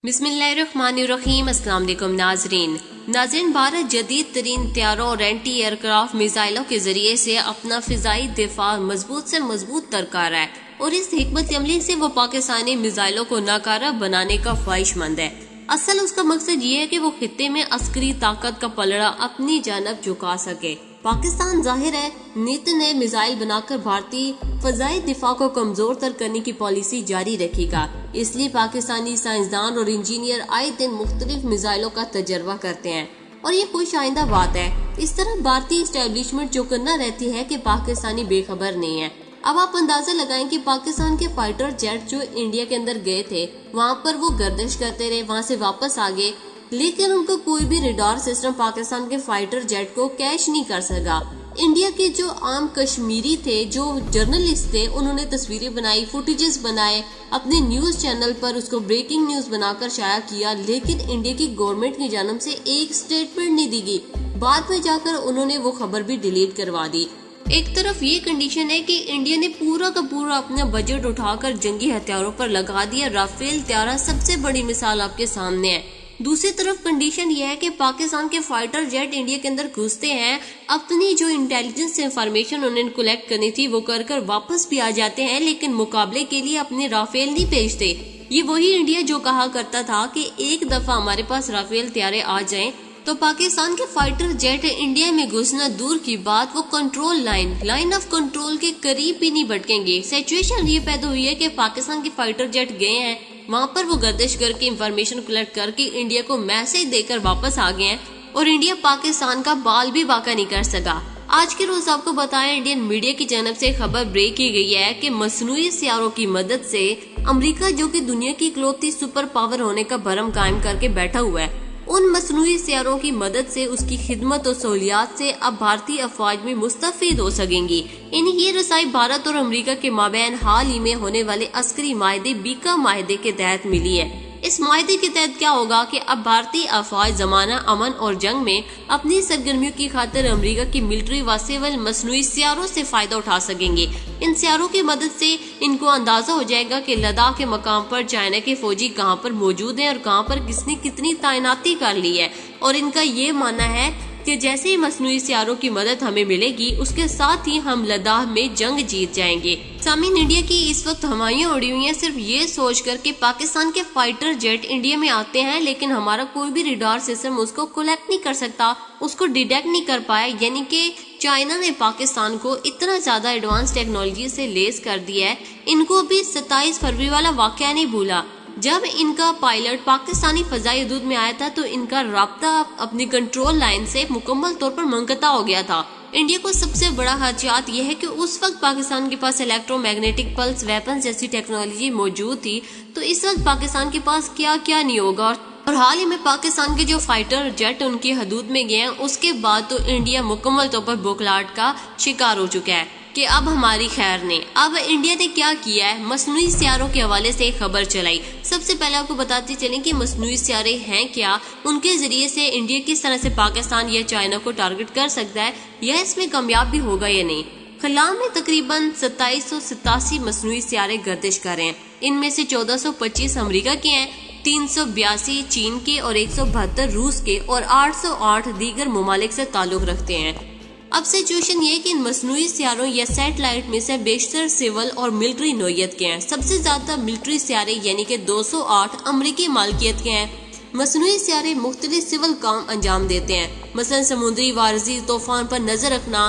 बिस्मिल्लाहिर्रहमानिर्रहीम। अस्सलाम वालेकुम नाजरीन, भारत जदीद तरीन तैयारों और एंटी एयरक्राफ्ट मिसाइलों के जरिए से अपना फिजाई दिफा मजबूत से मजबूत तर कर रहा है और इस हिकमत अमली से वो पाकिस्तानी मिसाइलों को नाकारा बनाने का ख्वाहिशमंद है। असल उसका मकसद ये है कि वो खित्ते में अस्करी ताकत का पलड़ा अपनी जानब झुका सके। पाकिस्तान जाहिर है नित नए मिसाइल बनाकर भारतीय फजाई दिफा को कमजोर तर करने की पॉलिसी जारी रखेगा। इसलिए पाकिस्तानी साइंसदान और इंजीनियर आए दिन मुख्तलिफ मिसाइलों का तजर्बा करते हैं और ये खुश आइंदा बात है। इस तरह भारतीय एस्टेब्लिशमेंट चौकन्ना रहती है कि पाकिस्तानी बेखबर नहीं है। अब आप अंदाजा लगाएं कि पाकिस्तान के फाइटर जेट जो इंडिया के अंदर गए थे, वहाँ पर वो गर्दिश करते रहे, वहाँ से वापस आ गए, लेकिन उनका कोई भी रेडार सिस्टम पाकिस्तान के फाइटर जेट को कैच नहीं कर सका। इंडिया के जो आम कश्मीरी थे, जो जर्नलिस्ट थे, उन्होंने तस्वीरें बनाई, फुटेजेस बनाए, अपने न्यूज चैनल पर उसको ब्रेकिंग न्यूज बनाकर शाया किया, लेकिन इंडिया की गवर्नमेंट की जानब से एक स्टेटमेंट नहीं दी गई। बाद में जाकर उन्होंने वो खबर भी डिलीट करवा दी। एक तरफ ये कंडीशन है कि इंडिया ने पूरा का पूरा अपना बजट उठाकर जंगी हथियारों पर लगा दिया। राफेल त्यारा सबसे बड़ी मिसाल आपके सामने है। दूसरी तरफ कंडीशन यह है कि पाकिस्तान के फाइटर जेट इंडिया के अंदर घुसते हैं, अपनी जो इंटेलिजेंस इंफॉर्मेशन उन्हें कलेक्ट करनी थी वो कर वापस भी आ जाते हैं, लेकिन मुकाबले के लिए अपने राफेल नहीं भेजते। ये वही इंडिया जो कहा करता था कि एक दफा हमारे पास राफेल त्यारे आ जाएं तो पाकिस्तान के फाइटर जेट इंडिया में घुसना दूर की बात, वो कंट्रोल लाइन ऑफ कंट्रोल के करीब भी नहीं भटकेंगे। सिचुएशन ये पैदा हुई है कि पाकिस्तान के फाइटर जेट गए हैं, वहाँ पर वो गर्दिश करके इंफॉर्मेशन कलेक्ट करके इंडिया को मैसेज देकर वापस आ गए हैं और इंडिया पाकिस्तान का बाल भी बाका नहीं कर सका। आज के रोज आपको बताया, इंडियन मीडिया की जानब से खबर ब्रेक की गई है कि मसनूई सियारों की मदद से अमेरिका, जो कि दुनिया की इकलौती सुपर पावर होने का भरम कायम करके बैठा हुआ है, उन मसनूई सियारों की मदद से, उसकी खिदमत और सहूलियात से अब भारतीय अफवाज में मुस्तफीद हो सकेंगी। ये रसाई भारत और अमेरिका के माबैन हाल ही में होने वाले अस्करी माहदे बीका माहदे के तहत मिली है। इस माहदे के तहत क्या होगा कि अब भारतीय अफवाज जमाना अमन और जंग में अपनी सरगर्मियों की खातिर अमेरिका की मिलिट्री व सिविल मसनूई सियारों से फायदा उठा सकेंगे। इन सियारों की मदद से इनको अंदाजा हो जाएगा कि लद्दाख के मकाम पर चाइना के फौजी कहां पर मौजूद हैं और कहां पर किसने कितनी तैनाती कर ली है। और इनका ये मानना है कि जैसे ही मसनूई सियारों की मदद हमें मिलेगी, उसके साथ ही हम लद्दाख में जंग जीत जाएंगे। सामीन, इंडिया की इस वक्त हवाइयां उड़ी हुई हैं सिर्फ ये सोच कर कि पाकिस्तान के फाइटर जेट इंडिया में आते हैं, लेकिन हमारा कोई भी रेडार सिस्टम उसको कलेक्ट नहीं कर सकता, उसको डिटेक्ट नहीं कर पाया। यानी कि चाइना ने पाकिस्तान को इतना ज्यादा एडवांस टेक्नोलॉजी से लेस कर दिया है। इनको भी 27 फरवरी वाला वाकया नहीं भूला। जब इनका पायलट पाकिस्तानी फजाई हदूद में आया था तो इनका राब्ता अपनी कंट्रोल लाइन से मुकम्मल तौर पर मुनक़ता हो गया था। इंडिया को सबसे बड़ा खदशात यह है कि उस वक्त पाकिस्तान के पास इलेक्ट्रोमैग्नेटिक पल्स वेपन जैसी टेक्नोलॉजी मौजूद थी, तो इस वक्त पाकिस्तान के पास क्या क्या नहीं होगा। और हाल ही में पाकिस्तान के जो फाइटर जेट उनकी हदूद में गए हैं, उसके बाद तो इंडिया मुकम्मल तौर पर बुखलाहट का शिकार हो चुका है कि अब हमारी खैर नहीं। अब इंडिया ने क्या किया है, मसनूई सियारों के हवाले से एक खबर चलाई। सबसे पहले आपको बताते चलें कि मसनूई सियारे हैं क्या, उनके जरिए से इंडिया किस तरह से पाकिस्तान या चाइना को टारगेट कर सकता है, या इसमें कामयाब भी होगा या नहीं। खला में तकरीबन 2787 मसनूई सियारे गर्दिश कर रहे हैं। इनमें से 1425 अमेरिका के हैं, 382 चीन के और 172 रूस के और 808 दीगर ममालिक से ताल्लुक रखते हैं। अब सिचुएशन ये कि इन मसनूई सियारों या सैटेलाइट में से बेशतर सिविल और मिलिट्री नोयत के हैं। सबसे ज्यादा मिलिट्री सियारे यानी कि 208 अमेरिकी मालकियत के हैं। मसनूई सियारे मुख्तलिफ सिविल काम अंजाम देते हैं, मसलन समुद्री वारजी, तूफान पर नजर रखना,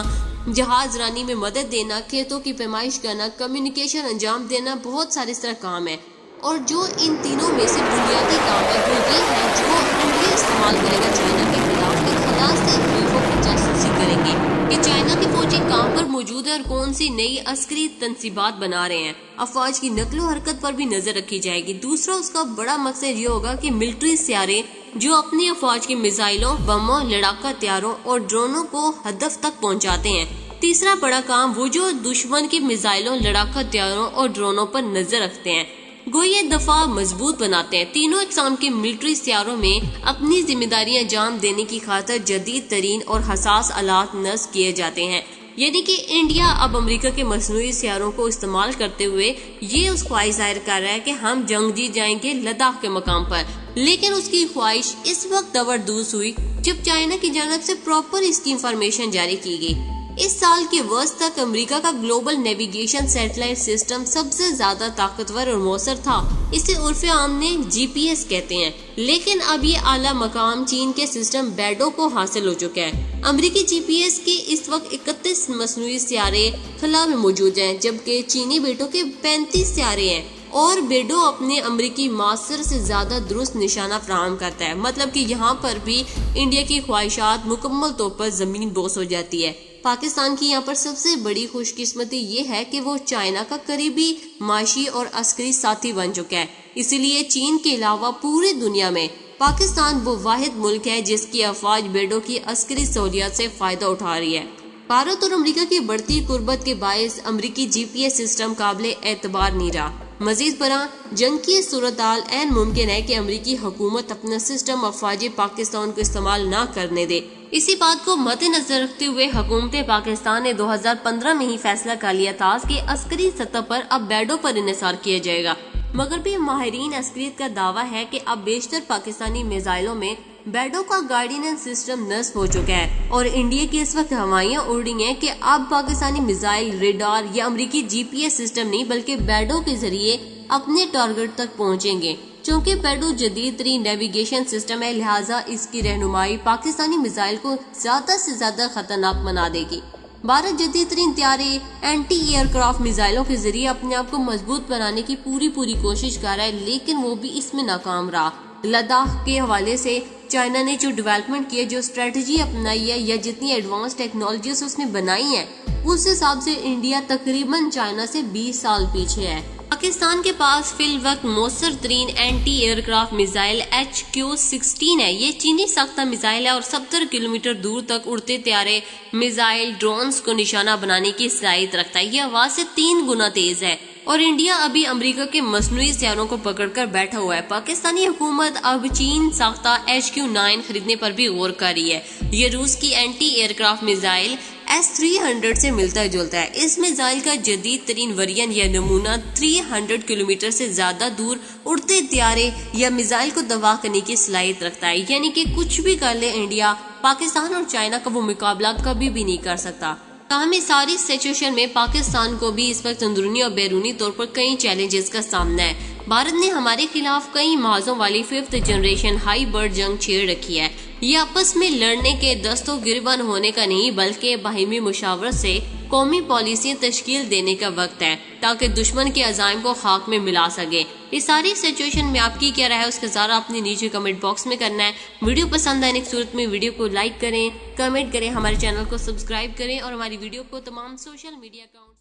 जहाज रानी में मदद देना, खेतों की पैमाइश करना, कम्युनिकेशन अंजाम देना, बहुत सारे इस तरह काम है। और जो इन तीनों में से बुनियादी काम है वो ये है जो इंडिया इस्तेमाल करेगा चाइना के खिलाफ, के खिलाफ से खलीफों की जासूसी करेंगे कि चाइना के फौजी कहां पर मौजूद है और कौन सी नई अस्करी तंसीबात बना रहे हैं। अफवाज की नकलो हरकत पर भी नजर रखी जाएगी। दूसरा उसका बड़ा मकसद ये होगा कि मिलिट्री सियारे जो अपनी अफवाज के मिसाइलों, बमों, लड़ाका हथियारों और ड्रोनों को हदफ तक पहुंचाते हैं। तीसरा बड़ा काम वो जो दुश्मन की मिसाइलों, लड़ाका हथियारों और ड्रोनों पर नजर रखते हैं, गोये दफा मजबूत बनाते हैं। तीनों इकसाम के मिलिट्री सियारों में अपनी जिम्मेदारियां अंजाम देने की खातिर जदीद तरीन और हसास आलात नस्ब किए जाते हैं। یعنی کہ انڈیا اب امریکہ کے مصنوعی سیاروں کو استعمال کرتے ہوئے یہ اس خواہش ظاہر کر رہا ہے کہ ہم جنگ جیت جائیں گے لداخ کے مقام پر، لیکن اس کی خواہش اس وقت زبردست ہوئی جب چائنا کی جانب سے پراپر اس کی انفارمیشن جاری کی گئی۔ اس سال کے وسط تک امریکہ کا گلوبل نیویگیشن سیٹلائٹ سسٹم سب سے زیادہ طاقتور اور مؤثر تھا، اسے عرف عام میں GPS کہتے ہیں، لیکن اب یہ اعلیٰ مقام چین کے سسٹم بیڈو کو حاصل ہو چکا ہے۔ امریکی GPS کے اس وقت 31 مصنوعی سیارے خلا میں موجود ہیں، جبکہ چینی بیڈو کے 35 سیارے ہیں، اور بیڈو اپنے امریکی ماسٹر سے زیادہ درست نشانہ فراہم کرتا ہے، مطلب کہ یہاں پر بھی انڈیا کی خواہشات مکمل طور پر زمین بوس ہو جاتی ہے۔ پاکستان کی یہاں پر سب سے بڑی خوش قسمتی یہ ہے کہ وہ چائنا کا قریبی معاشی اور عسکری ساتھی بن چکا ہے، اسی لیے چین کے علاوہ پوری دنیا میں پاکستان وہ واحد ملک ہے جس کی افواج بیڈو کی عسکری سہولیات سے فائدہ اٹھا رہی ہے۔ بھارت اور امریکہ کی بڑھتی قربت کے باعث امریکی GPS سسٹم قابل اعتبار نہیں رہا۔ مزید برآں جنگ کی صورتحال عین ممکن ہے کہ امریکی حکومت اپنا سسٹم افواج پاکستان کو استعمال نہ کرنے دے۔ اسی بات کو مد نظر رکھتے ہوئے حکومت پاکستان نے 2015 میں ہی فیصلہ کر لیا تھا کہ عسکری سطح پر اب بیڈو پر انحصار کیا جائے گا، مگر بھی ماہرین عسکریت کا دعویٰ ہے کہ اب بیشتر پاکستانی میزائلوں میں بیڈو کا گائیڈنس سسٹم نصب ہو چکا ہے، اور انڈیا کی اس وقت ہوائیاں اڑ رہی ہیں کہ اب پاکستانی میزائل ریڈار یا امریکی GPS سسٹم نہیں بلکہ بیڈو کے ذریعے اپنے ٹارگٹ تک پہنچیں گے۔ چونکہ بیڈو جدید ترین نیویگیشن سسٹم ہے، لہٰذا اس کی رہنمائی پاکستانی میزائل کو زیادہ سے زیادہ خطرناک بنا دے گی۔ بھارت جدید ترین طیارے اینٹی ایئر کرافٹ میزائلوں کے ذریعے اپنے آپ کو مضبوط بنانے کی پوری کوشش کر رہا ہے، لیکن وہ بھی اس میں ناکام رہا۔ لداخ کے حوالے سے چائنا نے جو ڈیولپمنٹ کی ہے، جو اسٹریٹجی اپنائی ہے، یا جتنی ایڈوانس ٹیکنالوجیز اس نے بنائی ہیں، اس حساب سے انڈیا تقریباً چائنا سے 20 سال پیچھے ہے۔ پاکستان کے پاس فی الوقت مؤثر ترین anti aircraft missile HQ-16 ہے۔ یہ چینی ساختہ میزائل ہے اور 70 کلومیٹر دور تک اڑتے طیارے، میزائل، ڈرونز کو نشانہ بنانے کی صلاحیت رکھتا ہے۔ یہ ہوا سے 3 گنا تیز ہے، اور انڈیا ابھی امریکہ کے مصنوعی سیاروں کو پکڑ کر بیٹھا ہوا ہے۔ پاکستانی حکومت اب چین ساختہ HQ-9 خریدنے پر بھی غور کر رہی ہے۔ یہ روس کی anti aircraft missile S-300 سے ملتا جلتا ہے۔ اس میزائل کا جدید ترین ورژن یا نمونہ 300 کلومیٹر سے زیادہ دور اڑتے طیارے یا میزائل کو دفاع کرنے کی صلاحیت رکھتا ہے، یعنی کہ کچھ بھی کر لے انڈیا، پاکستان اور چائنا کا وہ مقابلہ کبھی بھی نہیں کر سکتا۔ تاہم اس ساری سچویشن میں پاکستان کو بھی اس وقت اندرونی اور بیرونی طور پر کئی چیلنجز کا سامنا ہے۔ بھارت نے ہمارے خلاف کئی محاذوں والی 5th جنریشن ہائی برڈ جنگ چھیڑ رکھی ہے۔ یہ آپس میں لڑنے کے دست و گریبان ہونے کا نہیں بلکہ باہمی مشاورت سے قومی پالیسیاں تشکیل دینے کا وقت ہے، تاکہ دشمن کے عزائم کو خاک میں ملا سکے۔ اس ساری سچویشن میں آپ کی کیا رائے ہے، اس کا اظہار اپنے نیچے کمنٹ باکس میں کرنا ہے۔ ویڈیو پسند آنے کی صورت میں ویڈیو کو لائک کریں، کمنٹ کریں، ہمارے چینل کو سبسکرائب کریں اور ہماری ویڈیو کو تمام سوشل میڈیا اکاؤنٹ